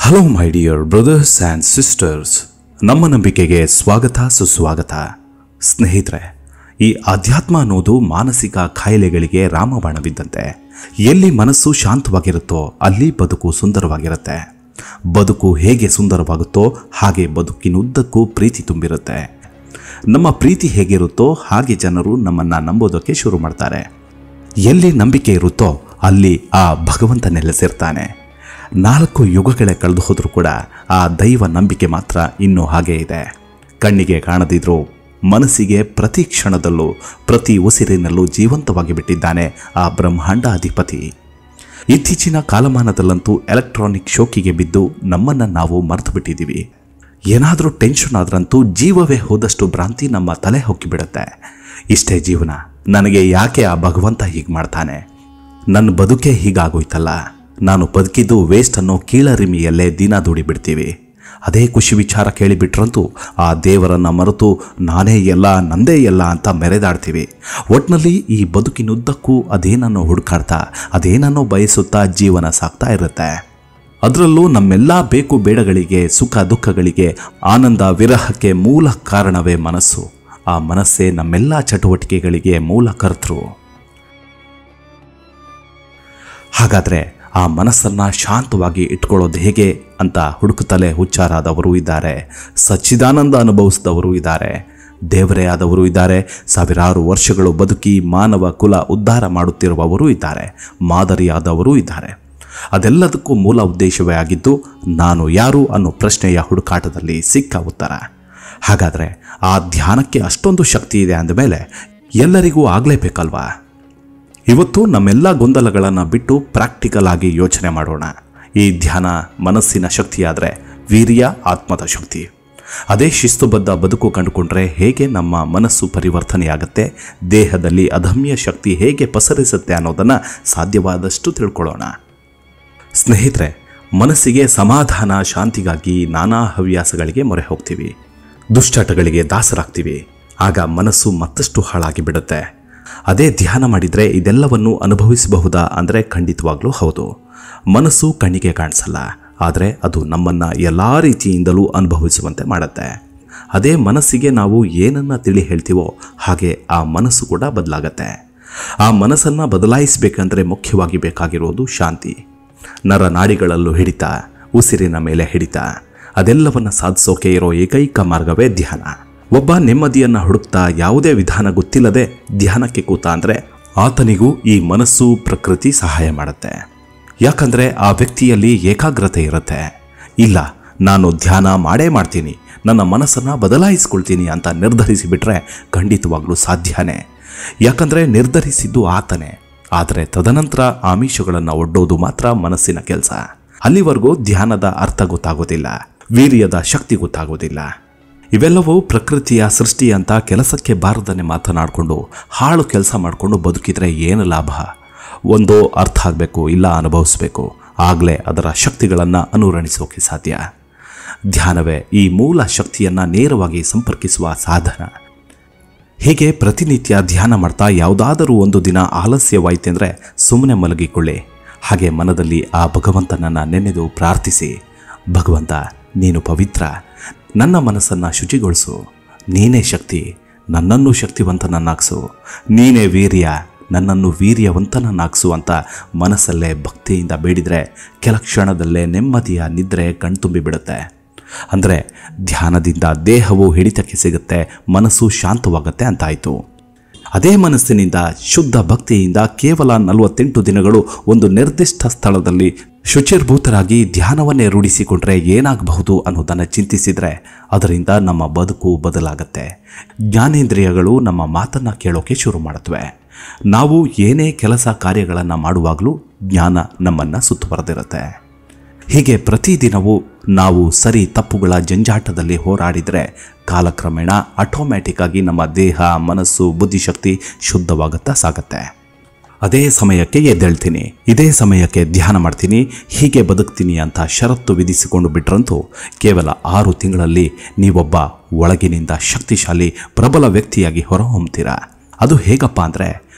Hello my dear brothers and sisters, ನಮ್ಮ ನಂಬಿಕೆಗೆ ಸ್ವಾಗತ ಸುಸ್ವಾಗತ. ಸ್ನೇಹಿತರೆ, ಈ ಅಧ್ಯಾತ್ಮ ಅನ್ನೋದು ಮಾನಸಿಕ ಕಾಯಿಲೆಗಳಿಗೆ ರಾಮಬಾಣವಿದ್ದಂತೆ. ಎಲ್ಲಿ ಮನಸ್ಸು ಶಾಂತವಾಗಿರುತ್ತೋ ಅಲ್ಲಿ ಬದುಕು ಸುಂದರವಾಗಿರುತ್ತೆ. ಬದುಕು ಹೇಗೆ ಸುಂದರವಾಗುತ್ತೋ ಹಾಗೆ ಬದುಕಿನುದ್ದಕ್ಕೂ ಪ್ರೀತಿ ತುಂಬಿರುತ್ತೆ. ನಮ್ಮ ಪ್ರೀತಿ ಹೇಗಿರುತ್ತೋ ಹಾಗೆ ಜನರು ನಮ್ಮನ್ನು ನಂಬೋದಕ್ಕೆ ಶುರು ಮಾಡ್ತಾರೆ. ಎಲ್ಲಿ ನಂಬಿಕೆ ಇರುತ್ತೋ ಅಲ್ಲಿ ಆ ಭಗವಂತ ನೆಲೆಸಿರ್ತಾನೆ. 4 ಯುಗಗಳೇ ಕಳೆದು ಹೋದರೂ ಕೂಡ ಆ ದೈವ ನಂಬಿಕೆ ಮಾತ್ರ ಇನ್ನೂ ಹಾಗೇ ಇದೆ. ಕಣ್ಣಿಗೆ ಕಾಣದಿದ್ರೂ ಮನಸ್ಸಿಗೆ ಪ್ರತಿ ಕ್ಷಣದಲ್ಲೂ ಪ್ರತಿ ಉಸಿರಿನಲ್ಲೂ ಜೀವಂತವಾಗಿ ಬಿಟ್ಟಿದ್ದಾನೆ ಆ ಬ್ರಹ್ಮಾಂಡ ಅಧಿಪತಿ. ಇತ್ತೀಚಿನ ಕಾಲಮಾನದಲ್ಲಂತೂ ಎಲೆಕ್ಟ್ರಾನಿಕ್ ಶೋಕಿಗೆ ಬಿದ್ದು ನಮ್ಮನ್ನು ನಾವು ಮರೆತು ಬಿಟ್ಟಿದ್ದೀವಿ. ಏನಾದರೂ ಟೆನ್ಷನ್ ಆದ್ರಂತೂ ಜೀವವೇ ಹೋದಷ್ಟು ಭ್ರಾಂತಿ ನಮ್ಮ ತಲೆ ಹೊಕ್ಕಿಬಿಡುತ್ತೆ. ಇಷ್ಟೇ ಜೀವನ, ನನಗೆ ಯಾಕೆ ಆ ಭಗವಂತ ಹೀಗೆ ಮಾಡ್ತಾನೆ, ನನ್ನ ಬದುಕೇ ಹೀಗಾಗೋಯ್ತಲ್ಲ, ನಾನು ಬದುಕಿದ್ದು ವೇಸ್ಟ್ ಅನ್ನೋ ಕೀಳರಿಮೆಯಲ್ಲೇ ದಿನ ದುಡಿಬಿಡ್ತೀವಿ. ಅದೇ ಖುಷಿ ವಿಚಾರ ಕೇಳಿಬಿಟ್ರಂತೂ ಆ ದೇವರನ್ನು ಮರೆತು ನಾನೇ ಎಲ್ಲ ನಂದೇ ಎಲ್ಲ ಅಂತ ಮೆರೆದಾಡ್ತೀವಿ. ಒಟ್ಟಿನಲ್ಲಿ ಈ ಬದುಕಿನುದ್ದಕ್ಕೂ ಅದೇನನ್ನೋ ಹುಡುಕಾಡ್ತಾ ಅದೇನನ್ನೋ ಬಯಸುತ್ತಾ ಜೀವನ ಸಾಗ್ತಾ ಇರುತ್ತೆ. ಅದರಲ್ಲೂ ನಮ್ಮೆಲ್ಲ ಬೇಕು ಬೇಡಗಳಿಗೆ, ಸುಖ ದುಃಖಗಳಿಗೆ, ಆನಂದ ವಿರಹಕ್ಕೆ ಮೂಲ ಕಾರಣವೇ ಮನಸ್ಸು. ಆ ಮನಸ್ಸೇ ನಮ್ಮೆಲ್ಲ ಚಟುವಟಿಕೆಗಳಿಗೆ ಮೂಲ ಕರ್ತೃ. ಹಾಗಾದರೆ ಆ ಮನಸ್ಸನ್ನು ಶಾಂತವಾಗಿ ಇಟ್ಕೊಳ್ಳೋದು ಹೇಗೆ ಅಂತ ಹುಡುಕುತ್ತಲೇ ಹುಚ್ಚಾರಾದವರು ಇದ್ದಾರೆ, ಸಚ್ಚಿದಾನಂದ ಅನುಭವಿಸಿದವರು ಇದ್ದಾರೆ, ದೇವರೇ ಆದವರು ಇದ್ದಾರೆ, ಸಾವಿರಾರು ವರ್ಷಗಳು ಬದುಕಿ ಮಾನವ ಕುಲ ಉದ್ಧಾರ ಮಾಡುತ್ತಿರುವವರು ಇದ್ದಾರೆ, ಮಾದರಿಯಾದವರು ಇದ್ದಾರೆ. ಅದೆಲ್ಲದಕ್ಕೂ ಮೂಲ ಉದ್ದೇಶವೇ ಆಗಿದ್ದು ನಾನು ಯಾರು ಅನ್ನೋ ಪ್ರಶ್ನೆಯ ಹುಡುಕಾಟದಲ್ಲಿ ಸಿಕ್ಕ ಉತ್ತರ. ಹಾಗಾದರೆ ಆ ಧ್ಯಾನಕ್ಕೆ ಅಷ್ಟೊಂದು ಶಕ್ತಿ ಇದೆ ಅಂದಮೇಲೆ ಎಲ್ಲರಿಗೂ ಆಗಲೇಬೇಕಲ್ವಾ? ಇವತ್ತು ನಮ್ಮೆಲ್ಲ ಗೊಂದಲಗಳನ್ನು ಬಿಟ್ಟು ಪ್ರಾಕ್ಟಿಕಲ್ ಆಗಿ ಯೋಚನೆ ಮಾಡೋಣ. ಈ ಧ್ಯಾನ ಮನಸ್ಸಿನ ಶಕ್ತಿಯಾದರೆ ವೀರ್ಯ ಆತ್ಮದ ಶಕ್ತಿ. ಅದೇ ಶಿಸ್ತುಬದ್ಧ ಬದುಕು ಕಂಡುಕೊಂಡ್ರೆ ಹೇಗೆ ನಮ್ಮ ಮನಸ್ಸು ಪರಿವರ್ತನೆಯಾಗುತ್ತೆ, ದೇಹದಲ್ಲಿ ಅದಮ್ಯ ಶಕ್ತಿ ಹೇಗೆ ಪಸರಿಸುತ್ತೆ ಅನ್ನೋದನ್ನು ಸಾಧ್ಯವಾದಷ್ಟು ತಿಳ್ಕೊಳ್ಳೋಣ. ಸ್ನೇಹಿತರೆ, ಮನಸ್ಸಿಗೆ ಸಮಾಧಾನ ಶಾಂತಿಗಾಗಿ ನಾನಾ ಹವ್ಯಾಸಗಳಿಗೆ ಮೊರೆ ಹೋಗ್ತೀವಿ, ದುಶ್ಚಟಗಳಿಗೆ ದಾಸರಾಗ್ತೀವಿ. ಆಗ ಮನಸ್ಸು ಮತ್ತಷ್ಟು ಹಾಳಾಗಿ ಬಿಡುತ್ತೆ. ಅದೇ ಧ್ಯಾನ ಮಾಡಿದರೆ ಇದೆಲ್ಲವನ್ನು ಅನುಭವಿಸಬಹುದಾ ಅಂದರೆ ಖಂಡಿತವಾಗ್ಲೂ ಹೌದು. ಮನಸ್ಸು ಕಣ್ಣಿಗೆ ಕಾಣಿಸಲ್ಲ, ಆದರೆ ಅದು ನಮ್ಮನ್ನು ಎಲ್ಲ ರೀತಿಯಿಂದಲೂ ಅನುಭವಿಸುವಂತೆ ಮಾಡುತ್ತೆ. ಅದೇ ಮನಸ್ಸಿಗೆ ನಾವು ಏನನ್ನು ತಿಳಿ ಹೇಳ್ತೀವೋ ಹಾಗೆ ಆ ಮನಸ್ಸು ಕೂಡ ಬದಲಾಗತ್ತೆ. ಆ ಮನಸ್ಸನ್ನು ಬದಲಾಯಿಸಬೇಕಂದ್ರೆ ಮುಖ್ಯವಾಗಿ ಬೇಕಾಗಿರೋದು ಶಾಂತಿ. ನರನಾಡಿಗಳಲ್ಲೂ ಹಿಡಿತ, ಉಸಿರಿನ ಮೇಲೆ ಹಿಡಿತ, ಅದೆಲ್ಲವನ್ನು ಸಾಧಿಸೋಕೆ ಇರೋ ಏಕೈಕ ಮಾರ್ಗವೇ ಧ್ಯಾನ. ಒಬ್ಬ ನೆಮ್ಮದಿಯನ್ನು ಹುಡುಕ್ತಾ ಯಾವುದೇ ವಿಧಾನ ಗೊತ್ತಿಲ್ಲದೆ ಧ್ಯಾನಕ್ಕೆ ಕೂತ ಅಂದರೆ ಆತನಿಗೂ ಈ ಮನಸ್ಸು ಪ್ರಕೃತಿ ಸಹಾಯ ಮಾಡುತ್ತೆ. ಯಾಕಂದರೆ ಆ ವ್ಯಕ್ತಿಯಲ್ಲಿ ಏಕಾಗ್ರತೆ ಇರುತ್ತೆ. ಇಲ್ಲ, ನಾನು ಧ್ಯಾನ ಮಾಡೇ ಮಾಡ್ತೀನಿ, ನನ್ನ ಮನಸ್ಸನ್ನು ಬದಲಾಯಿಸ್ಕೊಳ್ತೀನಿ ಅಂತ ನಿರ್ಧರಿಸಿಬಿಟ್ರೆ ಖಂಡಿತವಾಗ್ಲೂ ಸಾಧ್ಯನೇ. ಯಾಕಂದರೆ ನಿರ್ಧರಿಸಿದ್ದು ಆತನೇ. ಆದರೆ ತದನಂತರ ಆಮಿಷಗಳನ್ನು ಒಡ್ಡೋದು ಮಾತ್ರ ಮನಸ್ಸಿನ ಕೆಲಸ. ಅಲ್ಲಿವರೆಗೂ ಧ್ಯಾನದ ಅರ್ಥ ಗೊತ್ತಾಗೋದಿಲ್ಲ, ವೀರ್ಯದ ಶಕ್ತಿ ಗೊತ್ತಾಗೋದಿಲ್ಲ. ಇವೆಲ್ಲವೂ ಪ್ರಕೃತಿಯ ಸೃಷ್ಟಿ ಅಂತ ಕೆಲಸಕ್ಕೆ ಬಾರದನ್ನೇ ಮಾತನಾಡಿಕೊಂಡು ಹಾಳು ಕೆಲಸ ಮಾಡಿಕೊಂಡು ಬದುಕಿದ್ರೆ ಏನು ಲಾಭ? ಒಂದು ಅರ್ಥ ಆಗಬೇಕು, ಇಲ್ಲ ಅನುಭವಿಸಬೇಕು, ಆಗಲೇ ಅದರ ಶಕ್ತಿಗಳನ್ನು ಅನುರಣಿಸೋಕೆ ಸಾಧ್ಯ. ಧ್ಯಾನವೇ ಈ ಮೂಲ ಶಕ್ತಿಯನ್ನು ನೇರವಾಗಿ ಸಂಪರ್ಕಿಸುವ ಸಾಧನ. ಹೀಗೆ ಪ್ರತಿನಿತ್ಯ ಧ್ಯಾನ ಮಾಡ್ತಾ ಯಾವುದಾದರೂ ಒಂದು ದಿನ ಆಲಸ್ಯವಾಯಿತೆಂದರೆ ಸುಮ್ಮನೆ ಮಲಗಿಕೊಳ್ಳಿ. ಹಾಗೆ ಮನದಲ್ಲಿ ಆ ಭಗವಂತನನ್ನು ನೆನೆದು ಪ್ರಾರ್ಥಿಸಿ, ಭಗವಂತ ನೀನು ಪವಿತ್ರ, ನನ್ನ ಮನಸ್ಸನ್ನು ಶುಚಿಗೊಳಿಸು, ನೀನೇ ಶಕ್ತಿ, ನನ್ನನ್ನು ಶಕ್ತಿವಂತನನ್ನಾಗಿಸು, ನೀನೇ ವೀರ್ಯ, ನನ್ನನ್ನು ವೀರ್ಯವಂತನನ್ನಾಗಿಸು ಅಂತ ಮನಸ್ಸಲ್ಲೇ ಭಕ್ತಿಯಿಂದ ಬೇಡಿದರೆ ಕೆಲ ಕ್ಷಣದಲ್ಲೇ ನೆಮ್ಮದಿಯ ನಿದ್ರೆ ಕಣ್ತುಂಬಿ ಬಿಡುತ್ತೆ. ಅಂದರೆ ಧ್ಯಾನದಿಂದ ದೇಹವು ಹಿಡಿತಕ್ಕೆ ಸಿಗುತ್ತೆ, ಮನಸ್ಸು ಶಾಂತವಾಗುತ್ತೆ ಅಂತಾಯಿತು. ಅದೇ ಮನಸ್ಸಿನಿಂದ ಶುದ್ಧ ಭಕ್ತಿಯಿಂದ ಕೇವಲ 48 ದಿನಗಳು ಒಂದು ನಿರ್ದಿಷ್ಟ ಸ್ಥಳದಲ್ಲಿ ಶುಚಿರ್ಭೂತರಾಗಿ ಧ್ಯಾನವನ್ನೇ ರೂಢಿಸಿಕೊಂಡ್ರೆ ಏನಾಗಬಹುದು ಅನ್ನೋದನ್ನು ಚಿಂತಿಸಿದರೆ ಅದರಿಂದ ನಮ್ಮ ಬದುಕು ಬದಲಾಗತ್ತೆ. ಜ್ಞಾನೇಂದ್ರಿಯಗಳು ನಮ್ಮ ಮಾತನ್ನು ಕೇಳೋಕೆ ಶುರು ಮಾಡುತ್ತವೆ. ನಾವು ಏನೇ ಕೆಲಸ ಕಾರ್ಯಗಳನ್ನು ಮಾಡುವಾಗಲೂ ಜ್ಞಾನ ನಮ್ಮನ್ನು ಸುತ್ತುವರೆದಿರುತ್ತೆ. ಹೀಗೆ ಪ್ರತಿದಿನವೂ ನಾವು ಸರಿ ತಪ್ಪುಗಳ ಜಂಜಾಟದಲ್ಲಿ ಹೋರಾಡಿದರೆ ಕಾಲಕ್ರಮೇಣ ಆಟೋಮ್ಯಾಟಿಕ್ ಆಗಿ ನಮ್ಮ ದೇಹ, ಮನಸ್ಸು, ಬುದ್ಧಿಶಕ್ತಿ ಶುದ್ಧವಾಗುತ್ತಾ ಸಾಗತ್ತೆ. ಅದೇ ಸಮಯಕ್ಕೆ ಎದ್ದೇಳ್ತೀನಿ, ಇದೇ ಸಮಯಕ್ಕೆ ಧ್ಯಾನ ಮಾಡ್ತೀನಿ, ಹೀಗೆ ಬದುಕ್ತೀನಿ ಅಂತ ಷರತ್ತು ವಿಧಿಸಿಕೊಂಡು ಬಿಟ್ರಂತೂ ಕೇವಲ 6 ತಿಂಗಳಲ್ಲಿ ನೀವೊಬ್ಬ ಒಳಗಿನಿಂದ ಶಕ್ತಿಶಾಲಿ ಪ್ರಬಲ ವ್ಯಕ್ತಿಯಾಗಿ ಹೊರಹೊಮ್ತೀರಾ. ಅದು ಹೇಗಪ್ಪ ಅಂದರೆ,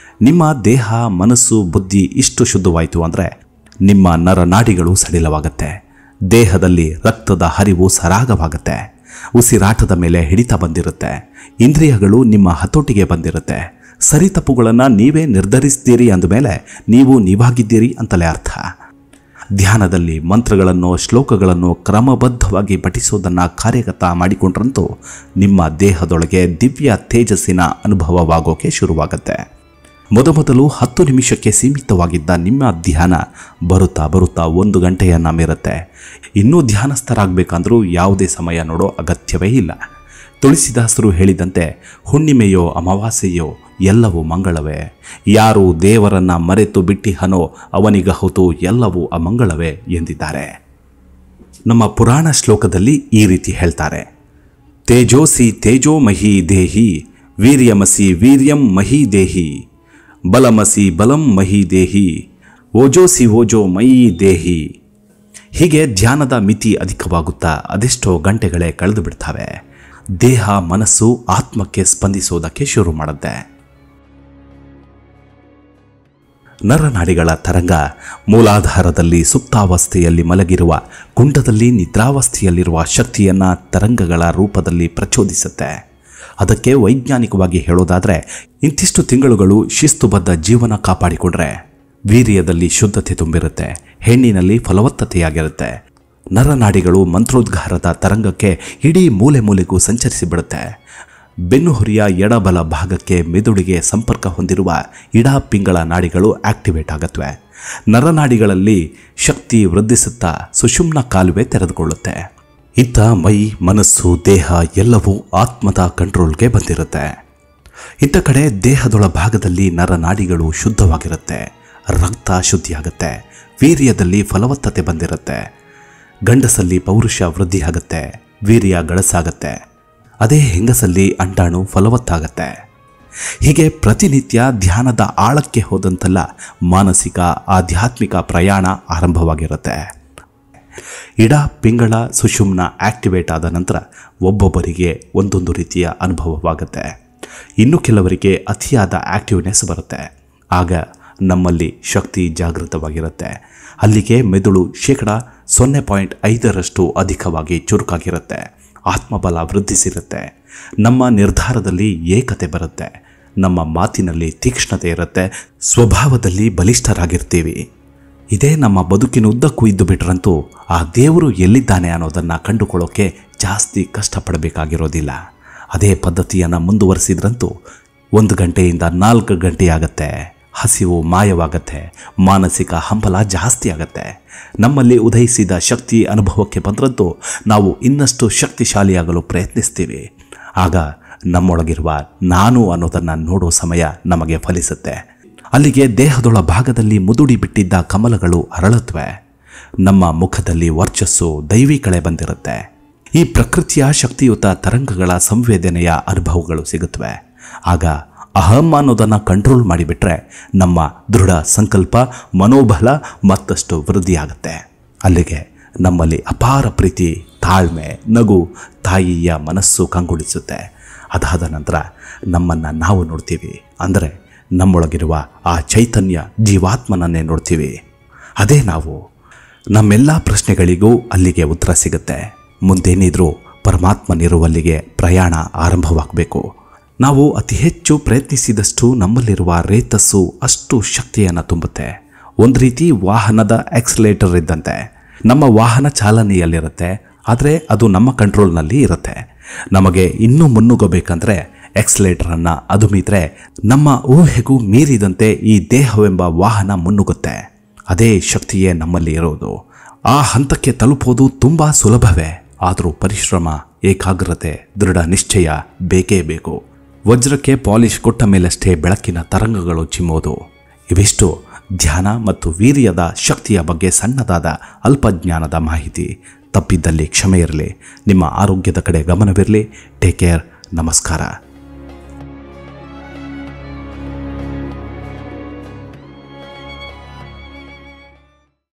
ನಿಮ್ಮ ದೇಹ, ಮನಸ್ಸು, ಬುದ್ಧಿ ಇಷ್ಟು ಶುದ್ಧವಾಯಿತು ಅಂದರೆ ನಿಮ್ಮ ನರನಾಡಿಗಳು ಸಡಿಲವಾಗತ್ತೆ, ದೇಹದಲ್ಲಿ ರಕ್ತದ ಹರಿವು ಸರಾಗವಾಗುತ್ತೆ. ಉಸಿರಾಟದ ಮೇಲೆ ಹಿಡಿತ ಬಂದಿರುತ್ತೆ. ಇಂದ್ರಿಯಗಳು ನಿಮ್ಮ ಹತೋಟಿಗೆ ಬಂದಿರುತ್ತೆ. ಸರಿ ತಪ್ಪುಗಳನ್ನು ನೀವೇ ನಿರ್ಧರಿಸ್ತೀರಿ ಅಂದಮೇಲೆ ನೀವು ನೀವಾಗಿದ್ದೀರಿ ಅಂತಲೇ ಅರ್ಥ. ಧ್ಯಾನದಲ್ಲಿ ಮಂತ್ರಗಳನ್ನು ಶ್ಲೋಕಗಳನ್ನು ಕ್ರಮಬದ್ಧವಾಗಿ ಪಠಿಸೋದನ್ನು ಕಾರ್ಯಗತ ಮಾಡಿಕೊಂಡ್ರಂತೂ ನಿಮ್ಮ ದೇಹದೊಳಗೆ ದಿವ್ಯ ತೇಜಸ್ಸಿನ ಅನುಭವವಾಗೋಕೆ ಶುರುವಾಗುತ್ತೆ. ಮೊದಮೊದಲು 10 ನಿಮಿಷಕ್ಕೆ ಸೀಮಿತವಾಗಿದ್ದ ನಿಮ್ಮ ಧ್ಯಾನ ಬರುತ್ತಾ ಬರುತ್ತಾ 1 ಗಂಟೆಯನ್ನು ಮೀರುತ್ತೆ. ಇನ್ನೂ ಧ್ಯಾನಸ್ಥರಾಗಬೇಕಂದ್ರೂ ಯಾವುದೇ ಸಮಯ ನೋಡೋ ಅಗತ್ಯವೇ ಇಲ್ಲ. ತುಳಸಿದಾಸರು ಹೇಳಿದಂತೆ ಹುಣ್ಣಿಮೆಯೋ ಅಮಾವಾಸ್ಯೆಯೋ ಎಲ್ಲವೂ ಮಂಗಳವೇ. ಯಾರು ದೇವರನ್ನ ಮರೆತು ಬಿಟ್ಟಿಹನೋ ಅವನಿಗಹುತು ಎಲ್ಲವೂ ಅಮಂಗಳವೇ ಎಂದಿದ್ದಾರೆ. ನಮ್ಮ ಪುರಾಣ ಶ್ಲೋಕದಲ್ಲಿ ಈ ರೀತಿ ಹೇಳ್ತಾರೆ: ತೇಜೋಸಿ ತೇಜೋಮಹಿ ದೇಹಿ, ವೀರ್ಯಮಸಿ ವೀರ್ಯಂ ಮಹಿ ದೇಹಿ, ಬಲಮಸಿ ಬಲಂ ಮಹಿ ದೇಹಿ, ಓಜೋಸಿ ಓಜೋ ಮಯಿ ದೇಹಿ. ಹೀಗೆ ಧ್ಯಾನದ ಮಿತಿ ಅಧಿಕವಾಗುತ್ತಾ ಅದೆಷ್ಟೋ ಗಂಟೆಗಳೇ ಕಳೆದು ಬಿಡ್ತವೆ. ದೇಹ ಮನಸ್ಸು ಆತ್ಮಕ್ಕೆ ಸ್ಪಂದಿಸೋದಕ್ಕೆ ಶುರು ಮಾಡುತ್ತೆ. ನರನಾಡಿಗಳ ತರಂಗ ಮೂಲಾಧಾರದಲ್ಲಿ ಸುಪ್ತಾವಸ್ಥೆಯಲ್ಲಿ ಮಲಗಿರುವ ಕುಂಡದಲ್ಲಿ ನಿದ್ರಾವಸ್ಥೆಯಲ್ಲಿರುವ ಶಕ್ತಿಯನ್ನು ತರಂಗಗಳ ರೂಪದಲ್ಲಿ ಪ್ರಚೋದಿಸುತ್ತೆ. ಅದಕ್ಕೆ ವೈಜ್ಞಾನಿಕವಾಗಿ ಹೇಳೋದಾದರೆ ಇಂತಿಷ್ಟು ತಿಂಗಳುಗಳು ಶಿಸ್ತುಬದ್ಧ ಜೀವನ ಕಾಪಾಡಿಕೊಂಡ್ರೆ ವೀರ್ಯದಲ್ಲಿ ಶುದ್ಧತೆ ತುಂಬಿರುತ್ತೆ, ಹೆಣ್ಣಿನಲ್ಲಿ ಫಲವತ್ತತೆಯಾಗಿರುತ್ತೆ. ನರನಾಡಿಗಳು ಮಂತ್ರೋದ್ಗಾರದ ತರಂಗಕ್ಕೆ ಇಡೀ ಮೂಲೆ ಮೂಲೆಗೂ ಸಂಚರಿಸಿಬಿಡುತ್ತೆ. ಬೆನ್ನುಹುರಿಯ ಎಡಬಲ ಭಾಗಕ್ಕೆ ಮೆದುಳಿಗೆ ಸಂಪರ್ಕ ಹೊಂದಿರುವ ಇಡಾಪಿಂಗಳ ನಾಡಿಗಳು ಆಕ್ಟಿವೇಟ್ ಆಗುತ್ತವೆ. ನರನಾಡಿಗಳಲ್ಲಿ ಶಕ್ತಿ ವೃದ್ಧಿಸುತ್ತಾ ಸುಷುಮ್ನ ಕಾಲುವೆ ತೆರೆದುಕೊಳ್ಳುತ್ತೆ. ಇತ್ತ ಮೈ ಮನಸ್ಸು ದೇಹ ಎಲ್ಲವೂ ಆತ್ಮದ ಕಂಟ್ರೋಲ್ಗೆ ಬಂದಿರುತ್ತೆ. ಇತ್ತ ಕಡೆ ದೇಹದೊಳ ಭಾಗದಲ್ಲಿ ನರನಾಡಿಗಳು ಶುದ್ಧವಾಗಿರುತ್ತೆ, ರಕ್ತ ಶುದ್ಧಿಯಾಗುತ್ತೆ, ವೀರ್ಯದಲ್ಲಿ ಫಲವತ್ತತೆ ಬಂದಿರುತ್ತೆ. ಗಂಡಸಲ್ಲಿ ಪೌರುಷ ವೃದ್ಧಿಯಾಗುತ್ತೆ, ವೀರ್ಯ ಗಳಸಾಗತ್ತೆ. ಅದೇ ಹೆಂಗಸಲ್ಲಿ ಅಂಡಾಣು ಫಲವತ್ತಾಗತ್ತೆ. ಹೀಗೆ ಪ್ರತಿನಿತ್ಯ ಧ್ಯಾನದ ಆಳಕ್ಕೆ ಹೋದಂತೆಲ್ಲ ಮಾನಸಿಕ ಆಧ್ಯಾತ್ಮಿಕ ಪ್ರಯಾಣ ಆರಂಭವಾಗಿರುತ್ತೆ. ಇಡ ಪಿಂಗಳ ಸುಷುಮ್ನ ಆಕ್ಟಿವೇಟ್ ಆದ ನಂತರ ಒಬ್ಬೊಬ್ಬರಿಗೆ ಒಂದೊಂದು ರೀತಿಯ ಅನುಭವವಾಗುತ್ತೆ. ಇನ್ನು ಕೆಲವರಿಗೆ ಅತಿಯಾದ ಆಕ್ಟಿವ್ನೆಸ್ ಬರುತ್ತೆ. ಆಗ ನಮ್ಮಲ್ಲಿ ಶಕ್ತಿ ಜಾಗೃತವಾಗಿರುತ್ತೆ. ಅಲ್ಲಿಗೆ ಮೆದುಳು 0.5% ಅಧಿಕವಾಗಿ ಚುರುಕಾಗಿರುತ್ತೆ. ಆತ್ಮಬಲ ವೃದ್ಧಿಸಿರುತ್ತೆ. ನಮ್ಮ ನಿರ್ಧಾರದಲ್ಲಿ ಏಕತೆ ಬರುತ್ತೆ. ನಮ್ಮ ಮಾತಿನಲ್ಲಿ ತೀಕ್ಷ್ಣತೆ ಇರುತ್ತೆ. ಸ್ವಭಾವದಲ್ಲಿ ಬಲಿಷ್ಠರಾಗಿರ್ತೀವಿ. ಇದೇ ನಮ್ಮ ಬದುಕಿನ ಉದ್ದಕ್ಕೂ ಇದ್ದು ಬಿಟ್ರಂತೂ ಆ ದೇವರು ಎಲ್ಲಿದ್ದಾನೆ ಅನ್ನೋದನ್ನು ಕಂಡುಕೊಳ್ಳೋಕೆ ಜಾಸ್ತಿ ಕಷ್ಟಪಡಬೇಕಾಗಿರೋದಿಲ್ಲ. ಅದೇ ಪದ್ಧತಿಯನ್ನು ಮುಂದುವರಿಸಿದ್ರಂತೂ 1 ಗಂಟೆಯಿಂದ 4 ಗಂಟೆಯಾಗತ್ತೆ. ಹಸಿವು ಮಾಯವಾಗತ್ತೆ, ಮಾನಸಿಕ ಹಂಬಲ ಜಾಸ್ತಿ ಆಗತ್ತೆ. ನಮ್ಮಲ್ಲಿ ಉದಯಿಸಿದ ಶಕ್ತಿ ಅನುಭವಕ್ಕೆ ಬಂದ್ರಂತೂ ನಾವು ಇನ್ನಷ್ಟು ಶಕ್ತಿಶಾಲಿಯಾಗಲು ಪ್ರಯತ್ನಿಸ್ತೀವಿ. ಆಗ ನಮ್ಮೊಳಗಿರುವ ನಾನು ಅನ್ನೋದನ್ನು ನೋಡೋ ಸಮಯ ನಮಗೆ ಫಲಿಸುತ್ತೆ. ಅಲ್ಲಿಗೆ ದೇಹದೊಳ ಭಾಗದಲ್ಲಿ ಮುದುಡಿ ಬಿಟ್ಟಿದ್ದ ಕಮಲಗಳು ಅರಳುತ್ತವೆ. ನಮ್ಮ ಮುಖದಲ್ಲಿ ವರ್ಚಸ್ಸು ದೈವಿ ಕಳೆ ಬಂದಿರುತ್ತೆ. ಈ ಪ್ರಕೃತಿಯ ಶಕ್ತಿಯುತ ತರಂಗಗಳ ಸಂವೇದನೆಯ ಅನುಭವಗಳು ಸಿಗುತ್ತವೆ. ಆಗ ಅಹಂ ಅನ್ನೋದನ್ನು ಕಂಟ್ರೋಲ್ ಮಾಡಿಬಿಟ್ರೆ ನಮ್ಮ ದೃಢ ಸಂಕಲ್ಪ ಮನೋಬಲ ಮತ್ತಷ್ಟು ವೃದ್ಧಿಯಾಗುತ್ತೆ. ಅಲ್ಲಿಗೆ ನಮ್ಮಲ್ಲಿ ಅಪಾರ ಪ್ರೀತಿ, ತಾಳ್ಮೆ, ನಗು, ತಾಯಿಯ ಮನಸ್ಸು ಕಂಗೊಳಿಸುತ್ತೆ. ಅದಾದ ನಂತರ ನಮ್ಮನ್ನು ನಾವು ನೋಡ್ತೀವಿ. ಅಂದರೆ ನಮ್ಮೊಳಗಿರುವ ಆ ಚೈತನ್ಯ ಜೀವಾತ್ಮನನ್ನೇ ನೋಡ್ತೀವಿ. ಅದೇ ನಾವು. ನಮ್ಮೆಲ್ಲ ಪ್ರಶ್ನೆಗಳಿಗೂ ಅಲ್ಲಿಗೆ ಉತ್ತರ ಸಿಗುತ್ತೆ. ಮುಂದೇನಿದ್ರೂ ಪರಮಾತ್ಮನಿರುವಲ್ಲಿಗೆ ಪ್ರಯಾಣ ಆರಂಭವಾಗಬೇಕು. ನಾವು ಅತಿ ಹೆಚ್ಚು ಪ್ರಯತ್ನಿಸಿದಷ್ಟು ನಮ್ಮಲ್ಲಿರುವ ರೇತಸ್ಸು ಅಷ್ಟು ಶಕ್ತಿಯನ್ನು ತುಂಬುತ್ತೆ. ಒಂದು ರೀತಿ ವಾಹನದ ಆಕ್ಸಿಲೇಟರ್ ಇದ್ದಂತೆ. ನಮ್ಮ ವಾಹನ ಚಾಲನೆಯಲ್ಲಿರುತ್ತೆ, ಆದರೆ ಅದು ನಮ್ಮ ಕಂಟ್ರೋಲ್ನಲ್ಲಿ ಇರುತ್ತೆ. ನಮಗೆ ಇನ್ನೂ ಮುನ್ನುಗ್ಗಬೇಕಂದ್ರೆ ಆಕ್ಸಿಲೇಟರನ್ನು ಅದುಮಿದ್ರೆ ನಮ್ಮ ಊಹೆಗೂ ಮೀರಿದಂತೆ ಈ ದೇಹವೆಂಬ ವಾಹನ ಮುನ್ನುಗ್ಗುತ್ತೆ. ಅದೇ ಶಕ್ತಿಯೇ ನಮ್ಮಲ್ಲಿ ಇರೋದು. ಆ ಹಂತಕ್ಕೆ ತಲುಪೋದು ತುಂಬ ಸುಲಭವೇ. ಆದರೂ ಪರಿಶ್ರಮ, ಏಕಾಗ್ರತೆ, ದೃಢ ನಿಶ್ಚಯ ಬೇಕೇ ಬೇಕು. ವಜ್ರಕ್ಕೆ ಪಾಲಿಶ್ ಕೊಟ್ಟ ಮೇಲಷ್ಟೇ ಬೆಳಕಿನ ತರಂಗಗಳು ಚಿಮ್ಮೋದು. ಇವಿಷ್ಟು ಧ್ಯಾನ ಮತ್ತು ವೀರ್ಯದ ಶಕ್ತಿಯ ಬಗ್ಗೆ ಸಣ್ಣದಾದ ಅಲ್ಪಜ್ಞಾನದ ಮಾಹಿತಿ. ತಪ್ಪಿದ್ದಲ್ಲಿ ಕ್ಷಮೆ ಇರಲಿ. ನಿಮ್ಮ ಆರೋಗ್ಯದ ಕಡೆ ಗಮನವಿರಲಿ. Take care. ನಮಸ್ಕಾರ.